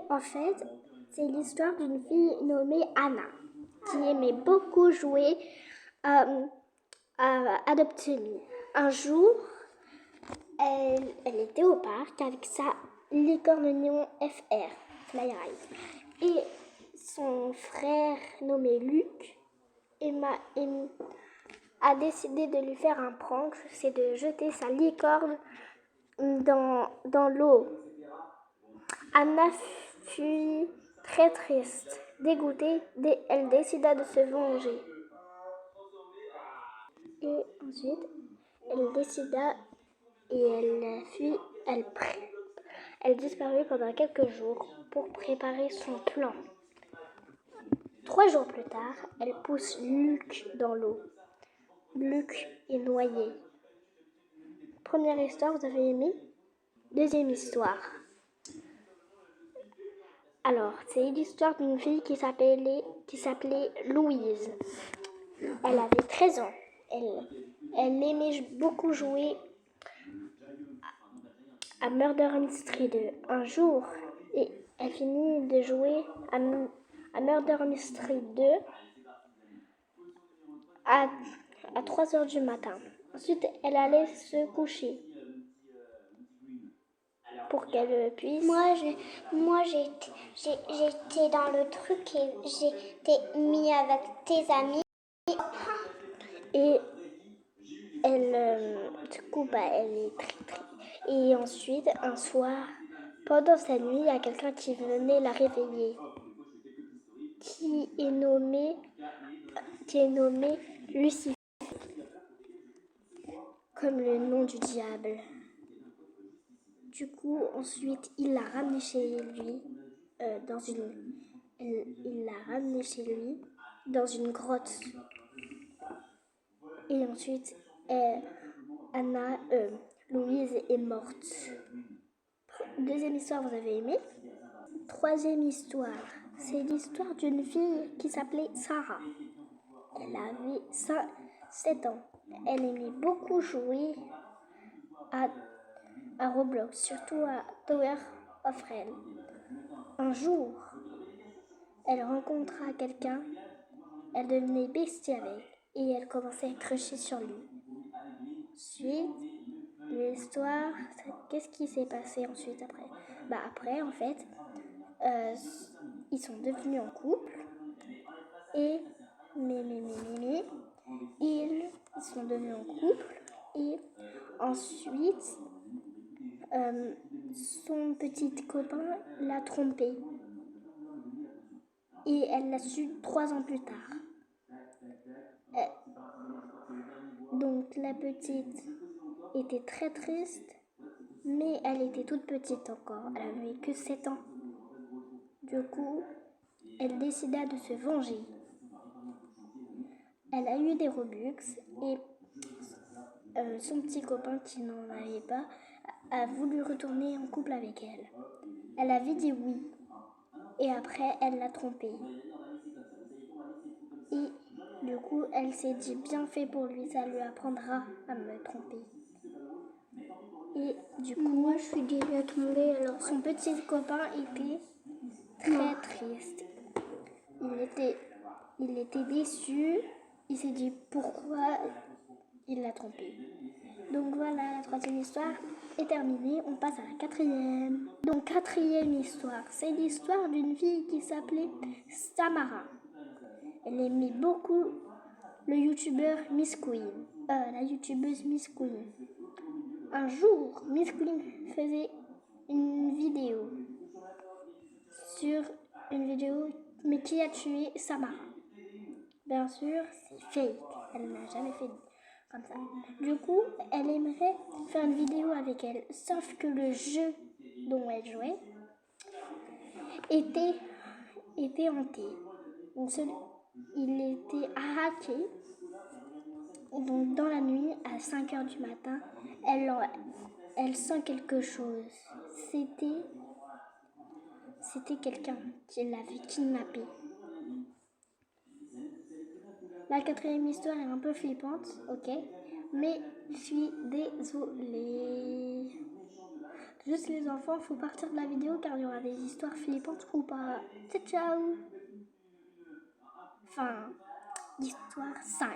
En fait, c'est l'histoire d'une fille nommée Anna qui aimait beaucoup jouer à Adopte-me. Un jour, elle était au parc avec sa licorne néon FR, Fly Ride. Et son frère nommé Luc a décidé de lui faire un prank, c'est de jeter sa licorne dans l'eau. Anna fut très triste, dégoûtée, elle décida de se venger. Et ensuite, elle décida et elle fuit, elle disparut pendant quelques jours pour préparer son plan. 3 jours plus tard, elle pousse Luc dans l'eau. Luc est noyé. Première histoire, vous avez aimé? Deuxième histoire. Alors, c'est l'histoire d'une fille qui s'appelait Louise. Elle avait 13 ans. Elle aimait beaucoup jouer à Murder Mystery 2. Un jour, elle finit de jouer à Murder Mystery 2 à 3 heures du matin. Ensuite, elle allait se coucher pour qu'elle puisse... Moi j'étais dans le truc et j'étais mis avec tes amis. Et elle, du coup, elle est très. Et ensuite, un soir, pendant sa nuit, il y a quelqu'un qui venait la réveiller, qui est nommé Lucifer, comme le nom du diable. Du coup, ensuite, il l'a ramenée chez lui il l'a ramenée chez lui dans une grotte. Et ensuite, Louise est morte. Deuxième histoire, vous avez aimé? Troisième histoire, c'est l'histoire d'une fille qui s'appelait Sarah. Elle avait 7 ans. Elle aimait beaucoup jouer à Roblox, surtout à Tower of Hell. Un jour, elle rencontra quelqu'un, elle devenait bestie avec et elle commençait à crucher sur lui. Ensuite, l'histoire, qu'est-ce qui s'est passé ensuite après? Après, en fait, ils sont devenus en couple et ils sont devenus en couple et ensuite son petit copain l'a trompée et elle l'a su 3 ans plus tard. Donc la petite était très triste, mais elle était toute petite encore, elle avait que 7 ans. Du coup, elle décida de se venger. Elle a eu des Robux et son petit copain qui n'en avait pas a voulu retourner en couple avec elle. Elle avait dit oui et après elle l'a trompé. Et du coup, elle s'est dit bien fait pour lui, ça lui apprendra à me tromper. Et du coup, moi je suis déjà tombée alors. Son petit copain était très triste. Il était déçu. Il s'est dit pourquoi il l'a trompée. Donc voilà, la troisième histoire est terminée. On passe à la quatrième. Donc quatrième histoire, c'est l'histoire d'une fille qui s'appelait Samara. Elle aimait beaucoup le youtubeur Miss Queen, la youtubeuse Miss Queen. Un jour, Miss Queen faisait une vidéo mais qui a tué Samara? Bien sûr, c'est fake. Elle n'a jamais fait comme ça. Du coup, elle aimerait faire une vidéo avec elle. Sauf que le jeu dont elle jouait était hanté. Donc, il était hacké. Donc, dans la nuit, à 5 heures du matin, elle sent quelque chose. C'était quelqu'un qui l'avait kidnappée. La quatrième histoire est un peu flippante, ok, mais je suis désolée. Juste les enfants, faut partir de la vidéo car il y aura des histoires flippantes ou pas. Ciao ciao. Enfin, histoire 5.